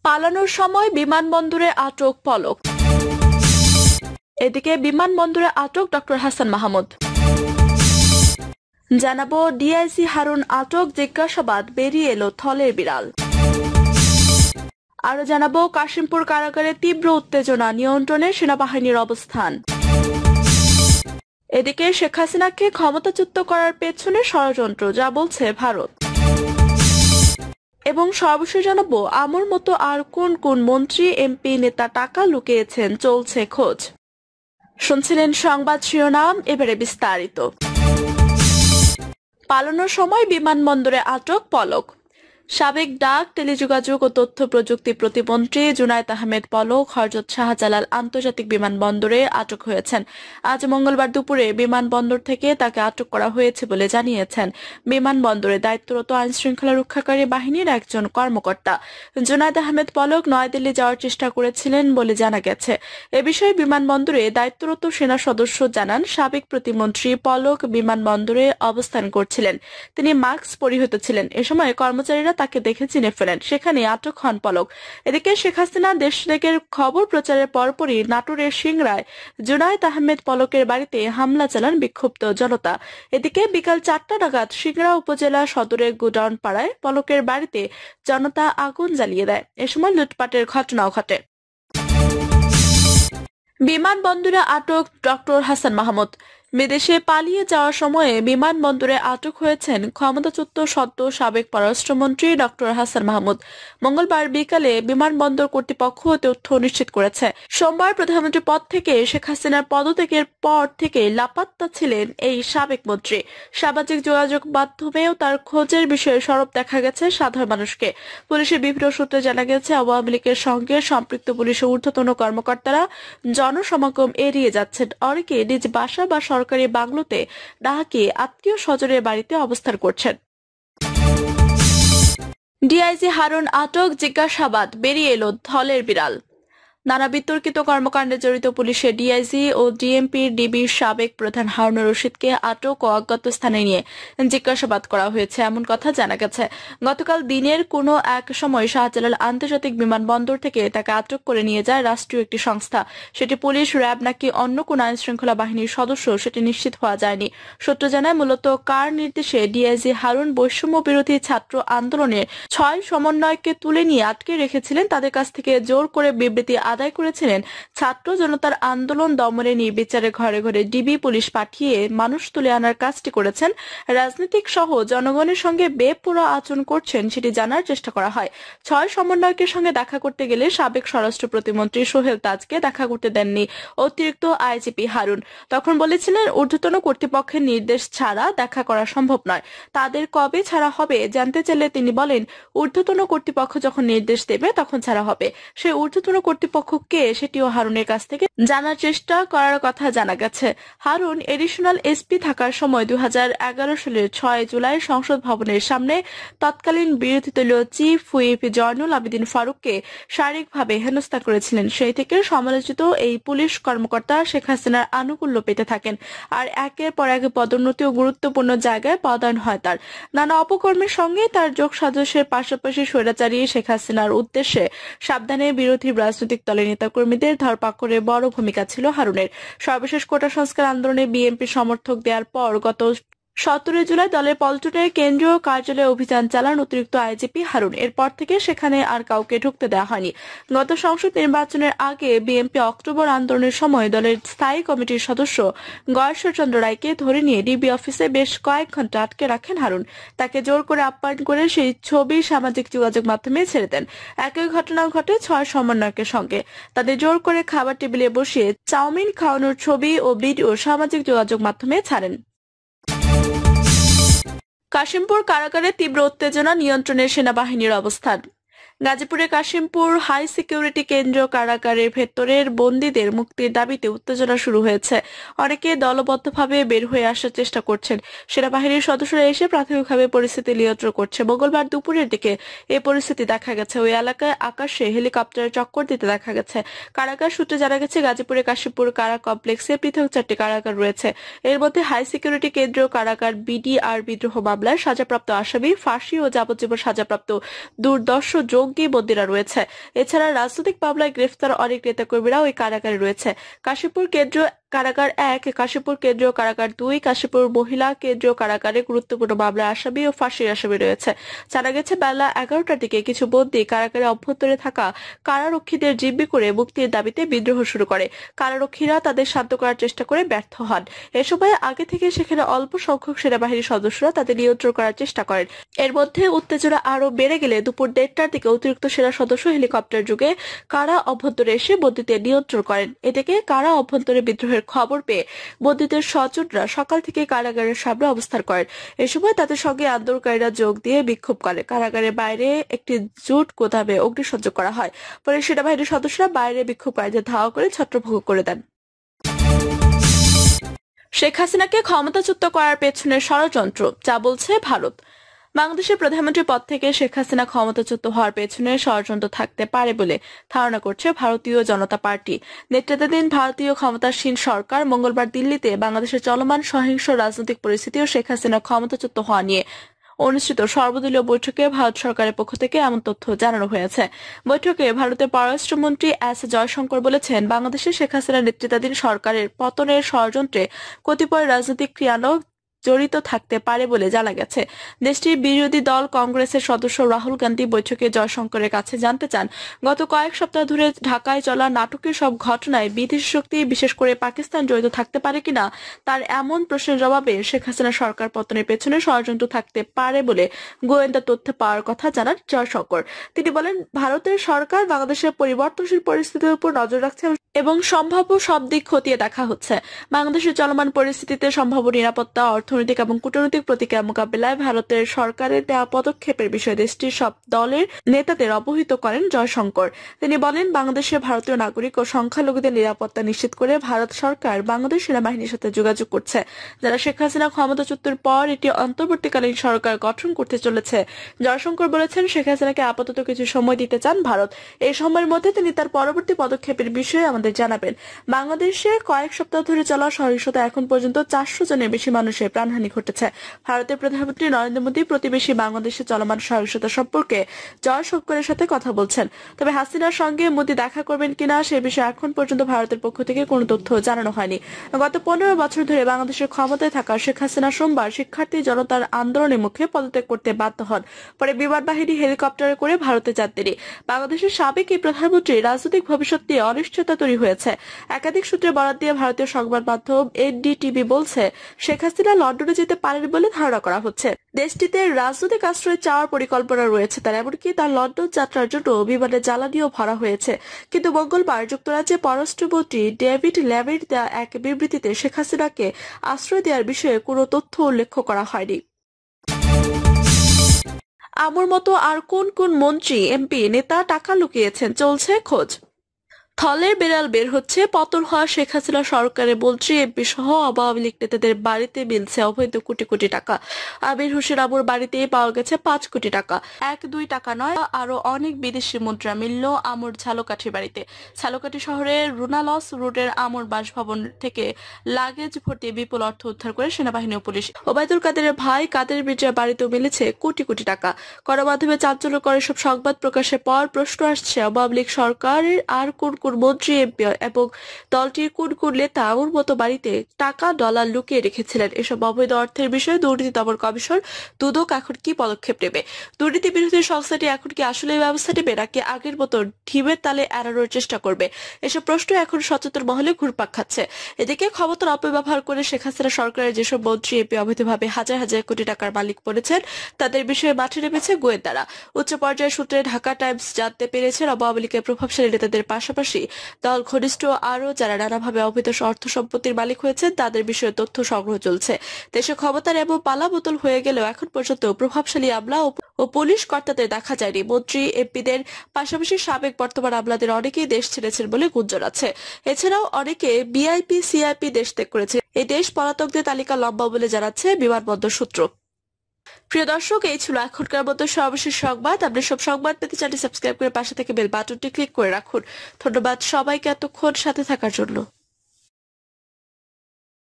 পালানোর সময় বিমানবন্দরে আটক পলক। এদিকে বিমানবন্দরে আটক ডক্টর হাসান মাহমুদ। জানাবো ডিআইজি হারুন আটক, জিজ্ঞাসাবাদ বেরিয়ে এলো থলের বিড়াল। আরো জানাবো কাশিমপুর কারাগারে তীব্র উত্তেজনা, নিয়ন্ত্রণে সেনাবাহিনীর অবস্থান। এদিকে শেখ হাসিনাকে ক্ষমতাচ্যুত করার পেছনে ষড়যন্ত্র, যা বলছে ভারত। এবং সর্বশেষ জানাবো আমর মতো আর কোন কোন মন্ত্রী এমপি নেতা টাকা লুকিয়েছেন, চলছে খোঁজ। শুনছিলেন সংবাদ শিরোনাম, এবারে বিস্তারিত। পালানোর সময় বিমানবন্দরে আটক পলক। সাবেক ডাক, টেলিযোগাযোগ ও তথ্য প্রযুক্তি প্রতিমন্ত্রী জুনায়েদ আহমেদ পলক হযরত শাহজালাল আন্তর্জাতিক বিমানবন্দরে আটক হয়েছেন। আজ মঙ্গলবার দুপুরে বিমানবন্দর থেকে তাকে আটক করা হয়েছে বলে জানিয়েছেন বিমানবন্দরে দায়িত্বরত আইনশৃঙ্খলা রক্ষাকারী বাহিনীর একজন কর্মকর্তা। জুনায়েদ আহমেদ পলক নয়াদিল্লি যাওয়ার চেষ্টা করেছিলেন বলে জানা গেছে। এ বিষয়ে বিমানবন্দরে দায়িত্বরত সেনা সদস্য জানান, সাবেক প্রতিমন্ত্রী পলক বিমানবন্দরে অবস্থান করছিলেন। তিনি মাস্ক পরিহিত ছিলেন। এ সময় কর্মচারীরা তাকে দেখে চিনে ফেলেন, সেখানে আটক হন পলক। এদিকে শেখ হাসিনা দেশত্যাগের খবর প্রচারের পরপরই নাটোরের সিংড়ায় জুনায়েদ আহমেদ পলকের বাড়িতে হামলা চালান বিক্ষুব্ধ জনতা। এদিকে বিকাল 4টা নাগাদ সিংড়া উপজেলা সদরের গোডাউন পাড়ায় পলকের বাড়িতে জনতা আগুন জ্বালিয়ে দেয়। এ সময় লুটপাটের ঘটনাও ঘটে। বিমানবন্দরে আটক ডক্টর হাসান মাহমুদ। বিদেশে পালিয়ে যাওয়ার সময়ে বিমানবন্দরে আটক হয়েছেন ক্ষমতাচ্যুত সদ্য সাবেক পররাষ্ট্রমন্ত্রী ডক্টর হাসান মাহমুদ। মঙ্গলবার বিকালে বিমানবন্দর কর্তৃপক্ষ তথ্য নিশ্চিত করেছে। সোমবার প্রধানমন্ত্রী পদ থেকে শেখ হাসিনার পদত্যাগের পর থেকে লাপাত্তা ছিলেন এই সাবেক মন্ত্রী। সামাজিক যোগাযোগ মাধ্যমেও তার খোঁজের বিষয়ে সরব দেখা গেছে সাধারণ মানুষকে। পুলিশের বিভিন্ন সূত্রে জানা গেছে, আওয়ামী লীগের সঙ্গে সম্পৃক্ত পুলিশের ঊর্ধ্বতন কর্মকর্তারা জনসমাগম এড়িয়ে যাচ্ছেন। অনেকে নিজ বাসা বা সরকারি বাংলোতে ডাকে আত্মীয় স্বজনের বাড়িতে অবস্থান করছেন। ডিআইজি হারুন আটক, জিজ্ঞাসাবাদ বেরিয়ে এলো থলের বিড়াল। নানা বিতর্কিত কর্মকাণ্ডে জড়িত পুলিশের ডিআইজি ও ডিএমপির ডিবির সাবেক প্রধান হারুনুর রশিদকে আটক ও অজ্ঞাত স্থানে নিয়ে জিজ্ঞাসাবাদ করা হয়েছে, এমন কথা জানা গেছে। গতকাল দিনের কোনো এক সময় শাহজালাল আন্তর্জাতিক বিমানবন্দর থেকে তাকে আটক করে নিয়ে যায় রাষ্ট্রীয় একটি সংস্থা। সেটি পুলিশ, র্যাব নাকি অন্য কোন আইন শৃঙ্খলা বাহিনীর সদস্য, সেটি নিশ্চিত হওয়া যায়নি। সূত্র জানায়, মূলত কার নির্দেশে ডিআইজি হারুন বৈষম্য বিরোধী ছাত্র আন্দোলনের 6 সমন্বয়ককে তুলে নিয়ে আটকে রেখেছিলেন। তাদের কাছ থেকে জোর করে বিবৃতি আদায় করেছিলেন। ছাত্র জনতার আন্দোলন দমনে নির্বিচারে ঘরে ঘরে ডিবি পুলিশ পাঠিয়ে মানুষ তুলে আনার কাজটি করেছেন। রাজনীতিক সহ জনগণের সঙ্গে বেপরোয়া আচরণ করছেন সেটি জানার চেষ্টা করা হয়। 6 সমন্বয়কের সঙ্গে দেখা করতে গেলে সাবেক স্বরাষ্ট্র প্রতিমন্ত্রী সোহেল তাজকে দেখা করতে দেননি অতিরিক্ত আইজিপি হারুন। তখন বলেছিলেন, ঊর্ধ্বতন কর্তৃপক্ষের নির্দেশ ছাড়া দেখা করা সম্ভব নয়। তাদের কবে ছাড়া হবে জানতে চাইলে তিনি বলেন, ঊর্ধ্বতন কর্তৃপক্ষ যখন নির্দেশ দেবে তখন ছাড়া হবে। সে ঊর্ধ্বতন কর্তৃপক্ষ কে সেটিও হারুনের কাছ থেকে জানার চেষ্টা করার কথা জানা গেছে। হারুন এডিশনাল এসপি থাকার সময় 2011 সালের 6 জুলাই সংসদ ভবনের সামনে তৎকালীন বিরোধী দলীয় চিফ হুইপ জয়নুল আবেদিন ফারুককে শারীরিকভাবে হেনস্থা করেছিলেন। সেই থেকে সমালোচিত এই পুলিশ কর্মকর্তা শেখ হাসিনার আনুকূল্য পেতে থাকেন, আর একের পর এক পদোন্নতি ও গুরুত্বপূর্ণ জায়গায় পদায়ন হয় তার। নানা অপকর্মের সঙ্গে তার যোগ সাজসের পাশাপাশি স্বৈরাচারী শেখ হাসিনার উদ্দেশ্যে সাবধানে বিরোধী রাজনৈতিক দলের নেতাকর্মীদের ধরপাকড়ে বড় ভূমিকা ছিল হারুনের। সর্বশেষ কোটা সংস্কার আন্দোলনে বিএনপি সমর্থক দেওয়ার পর গত 17 জুলাই দলের পল্টনের কেন্দ্রীয় কার্যালয়ে অভিযান চালান অতিরিক্ত আইজিপি হারুন। এরপর থেকে সেখানে আর কাউকে ঢুকতে দেওয়া হয়নি। গত সংসদ নির্বাচনের আগে বিএনপি অক্টোবর আন্দোলনের সময় দলের স্থায়ী কমিটির সদস্য গয়েশ্বর চন্দ্র রায়কে ধরে নিয়ে ডিবি অফিসে বেশ কয়েক ঘন্টা আটকে রাখেন হারুন। তাকে জোর করে আপ্যায়ন করে সেই ছবি সামাজিক যোগাযোগ মাধ্যমে ছেড়ে দেন। একই ঘটনা ঘটে 6 সমন্বয়কের সঙ্গে। তাদের জোর করে খাবার টেবিলে বসিয়ে চাউমিন খাওয়ানোর ছবি ও ভিডিও সামাজিক যোগাযোগ মাধ্যমে ছাড়েন। কাশিমপুর কারাগারে তীব্র উত্তেজনা, নিয়ন্ত্রণে সেনাবাহিনীর অবস্থান। গাজীপুরের কাশিমপুর হাই সিকিউরিটি কেন্দ্রীয় কারাগারের ভেতরের বন্দীদের মুক্তির দাবিতে উত্তেজনা শুরু হয়েছে। অনেকে দলবদ্ধভাবে বের হয়ে আসার চেষ্টা করছেন। সেনাবাহিনীর সদস্যরা এসে প্রাথমিকভাবে পরিস্থিতি নিয়ন্ত্রণ করছে। মঙ্গলবার দুপুরের দিকে এই পরিস্থিতি দেখা গেছে। ওই এলাকায় আকাশে হেলিকপ্টারে চক্কর দিতে দেখা গেছে। কারাগার সূত্রে জানা গেছে, গাজীপুরের কাশিমপুর কারা কমপ্লেক্সে পৃথক 4টি কারাগার রয়েছে। এর মধ্যে হাই সিকিউরিটি কেন্দ্রীয় কারাগার বিডিআর বিদ্রোহ মামলায় সাজাপ্রাপ্ত আসামি, ফাঁসি ও যাবজ্জীবন সাজাপ্রাপ্ত দুর্দর্শ যোগ জঙ্গি বন্দীরা রয়েছে। এছাড়া রাজনৈতিক মামলায় গ্রেফতার অনেক নেতাকর্মীরা ওই কারাগারে রয়েছে। কাশীপুর কেন্দ্রীয় কারাগার 1, কাশীপুর কেন্দ্রীয় কারাগার 2, কাশীপুর মহিলা কেন্দ্রীয় কারাগারে গুরুত্বপূর্ণ মামলার আসামি ও ফাঁসির আসামি রয়েছে। জানা গেছে বেলা 11টার দিকে কিছু বন্দী কারাগারে অভ্যন্তরে থাকা কারারক্ষীদের জিম্মি করে মুক্তির দাবিতে বিদ্রোহ শুরু করে। কারারক্ষীরা তাদের শান্ত করার চেষ্টা করে ব্যর্থ হন। এ সময় আগে থেকে সেখানে অল্প সংখ্যক সেনাবাহিনীর সদস্যরা তাদের নিয়ন্ত্রণ করার চেষ্টা করেন। এর মধ্যে উত্তেজনা আরো বেড়ে গেলে দুপুর 1টার দিকে অতিরিক্ত সেনা সদস্য হেলিকপ্টার যোগে কারা অভ্যন্তরে এসে বন্দীদের নিয়ন্ত্রণ করেন। এদিকে কারা অভ্যন্তরে বিদ্রোহের খবর পেয়ে বন্দীদের স্বজনরা সকাল থেকে কারাগারের সামনে অবস্থান করেন। এ সময় তাদের সঙ্গে আন্দোলনকারীরা যোগ দিয়ে বিক্ষোভ করে। কারাগারের বাইরে একটি জুট গোদামে অগ্নিসংযোগ করা হয়। পরে সেনাবাহিনীর সদস্যরা বাইরে বিক্ষোভকারীদের ধাওয়া করে ছত্রভঙ্গ করে দেন। শেখ হাসিনাকে ক্ষমতাচ্যুত করার পেছনে ষড়যন্ত্র, যা বলছে ভারত। বাংলাদেশের প্রধানমন্ত্রী পদ থেকে শেখ হাসিনা ক্ষমতাচ্যুত হওয়ার পেছনে ষড়যন্ত্র থাকতে পারে বলে ধারণা করছে ভারতীয় জনতা পার্টি। নেতৃত্বাধীন ভারতীয় ক্ষমতাসীন সরকার মঙ্গলবার দিল্লিতে বাংলাদেশের চলমান সহিংস রাজনৈতিক পরিস্থিতি ও শেখ হাসিনা ক্ষমতাচ্যুত হওয়া নিয়ে অনুষ্ঠিত সর্বদলীয় বৈঠকে ভারত সরকারের পক্ষ থেকে এমন তথ্য জানানো হয়েছে। বৈঠকে ভারতের পররাষ্ট্রমন্ত্রী এস জয়শঙ্কর বলেছেন, বাংলাদেশে শেখ হাসিনা নেতৃত্বাধীন সরকারের পতনের ষড়যন্ত্রে কতিপয় রাজনৈতিক ক্রিয়ানক জড়িত থাকতে পারে বলে জানা গেছে। দেশটির বিরোধী দল কংগ্রেসের সদস্য রাহুল গান্ধী বৈঠকে জয়শঙ্করের কাছে জানতে চান, গত কয়েক সপ্তাহ ধরে ঢাকায় চলা নাটকের সব ঘটনায় বিদেশি শক্তি, বিশেষ করে পাকিস্তান জড়িত থাকতে পারে কিনা। তার এমন প্রশ্নের জবাবে শেখ হাসিনা সরকার পতনের পেছনে ষড়যন্ত্র থাকতে পারে বলে গোয়েন্দা তথ্য পাওয়ার কথা জানান জয়শঙ্কর। তিনি বলেন, ভারতের সরকার বাংলাদেশের পরিবর্তনশীল পরিস্থিতির উপর নজর রাখছে এবং সম্ভাব্য সব দিক খতিয়ে দেখা হচ্ছে। বাংলাদেশের চলমান পরিস্থিতিতে সম্ভাব্য নিরাপত্তা, অর্থনৈতিক এবং কূটনৈতিক প্রতিক্রিয়া মোকাবিলায় ভারতের সরকারের নেওয়া পদক্ষেপের বিষয়ে দেশটির সব দলের নেতাদের অবহিত করেন জয়শঙ্কর। তিনি বলেন, বাংলাদেশে ভারতীয় নাগরিক ও সংখ্যালঘুদের নিরাপত্তা নিশ্চিত করে ভারত সরকার বাংলাদেশ সেনাবাহিনীর সাথে যোগাযোগ করছে, যারা শেখ হাসিনা ক্ষমতাচ্যুতের পর একটি অন্তর্বর্তীকালীন সরকার গঠন করতে চলেছে। জয়শঙ্কর বলেছেন, শেখ হাসিনাকে আপাতত কিছু সময় দিতে চান ভারত। এই সময়ের মধ্যে তিনি তার পরবর্তী পদক্ষেপের বিষয়ে আমাদের জানাবেন। বাংলাদেশে কয়েক সপ্তাহ ধরে চলা সহিংসতা এখন পর্যন্ত 400 জনের বেশি মানুষের প্রাণহানি ঘটেছে। ভারতের প্রধানমন্ত্রী নরেন্দ্র মোদী প্রতিবেশী বাংলাদেশে চলমান সহিংসতা সম্পর্কে জয়শঙ্করের সাথে কথা বলছেন। তবে হাসিনার সঙ্গে মোদী দেখা করবেন কিনা সে বিষয়ে এখন পর্যন্ত ভারতের পক্ষ থেকে কোনো তথ্য জানানো হয়নি। গত 15 বছর ধরে বাংলাদেশের ক্ষমতায় থাকা শেখ হাসিনা সোমবার শিক্ষার্থী জনতার আন্দোলনের মুখে পদত্যাগ করতে বাধ্য হন। পরে বিমান বাহিনী হেলিকপ্টারে করে ভারতে যান তিনি। বাংলাদেশের সাবেক এই প্রধানমন্ত্রী রাজনৈতিক ভবিষ্যৎ নিয়ে অনিশ্চয়তা তৈরি হয়েছে। একাধিক সূত্রে বরাত দিয়ে ভারতীয় সংবাদ মাধ্যম এনডিটিভি বলছে, শেখ হাসিনা লন্ডনে যেতে পারেন বলে ধারণা করা হচ্ছে। দেশটিতে রাজনৈতিক আশ্রয় চাওয়ার পরিকল্পনা রয়েছে তার, এমনকি তার লন্ডন যাত্রার জন্য বিমানে জ্বালানিও ভরা হয়েছে। কিন্তু মঙ্গলবার যুক্তরাজ্যের পররাষ্ট্রমন্ত্রী ডেভিড ল্যামির দেওয়া এক বিবৃতিতে শেখ হাসিনাকে আশ্রয় দেওয়ার বিষয়ে কোনো তথ্য উল্লেখ করা হয়নি। আমর মতো আর কোন কোন মন্ত্রী, এমপি, নেতা টাকা লুকিয়েছেন, চলছে খোঁজ। থলের বিড়াল বের হচ্ছে, পতন হওয়া শেখ হাসিনা সরকারের মন্ত্রী, এমপি সহ আওয়ামী লীগ নেতাদের বাড়িতে মিলছে অবৈধ কোটি কোটি টাকা। আমির হোসেন আমর বাড়িতেই পাওয়া গেছে 5 কোটি টাকা। 1-2 টাকা নয়, আরো অনেক বিদেশি মুদ্রা মিলল আমর ঝালকাঠি বাড়িতে। ঝালকাঠি শহরের রুনালস রোডের আমর বাসভবন থেকে লাগেজ ভর্তি বিপুল অর্থ উদ্ধার করে সেনাবাহিনী ও পুলিশ। ওবায়দুল কাদেরের ভাই কাদের মির্জার বাড়িতেও মিলেছে কোটি কোটি টাকা। গণমাধ্যমে চাঞ্চল্যকর এসব সংবাদ প্রকাশের পর প্রশ্ন আসছে, আওয়ামী লীগ সরকারের আর কোন মন্ত্রী, এমপি এবং দলটির কোন কোন নেতা আমর মতো বাড়িতে টাকা ডলার লুকিয়ে রেখেছিলেন। এসব অবৈধ অর্থের বিষয়ে দুর্নীতি দমন কমিশন দুদক এখন কি পদক্ষেপ নেবে? দুর্নীতি বিরোধী সংস্থাটি এখন কি আসলে ব্যবস্থা নেবে নাকি আগের মতো ঢিমের তালে এড়ানোর চেষ্টা করবে? এসব প্রশ্ন এখন সচেতন মহলে ঘুরপাক খাচ্ছে। এদিকে ক্ষমতার অপব্যবহার করে শেখ হাসিনা সরকারের যেসব মন্ত্রী, এমপি অবৈধভাবে হাজার হাজার কোটি টাকার মালিক বলেছেন, তাদের বিষয়ে মাঠে নেমেছে গোয়েন্দারা। উচ্চ পর্যায়ের সূত্রে ঢাকা টাইমস জানতে পেরেছেন, আওয়ামী লীগের প্রভাবশালী নেতাদের পাশাপাশি দল ঘনিষ্ঠ আরো যারা নানাভাবে অবৈধ অর্থ সম্পত্তির মালিক হয়েছেন তাদের বিষয়ে তথ্য সংগ্রহ চলছে। দেশে ক্ষমতার এবং পালা বোতল হয়ে গেলেও এখন পর্যন্ত প্রভাবশালী আমলা ও পুলিশ কর্তাদের দেখা যায়নি। মন্ত্রী, এমপিদের পাশাপাশি সাবেক বর্তমান আমলাদের অনেকেই দেশ ছেড়েছেন বলে গুঞ্জন আছে। এছাড়াও অনেকে বিআইপি, সিআইপি দেশ ত্যাগ করেছে। এই দেশ পলাতকদের তালিকা লম্বা বলে জানাচ্ছে বিমানবন্দর সূত্র। প্রিয় দর্শক, এই ছিল এখনকার মতো সর্বশেষ সংবাদ। আপনি সব সংবাদ পেতে চ্যানেলটি সাবস্ক্রাইব করে পাশে থেকে বেল বাটনটি ক্লিক করে রাখুন। ধন্যবাদ সবাইকে এতক্ষণ সাথে থাকার জন্য।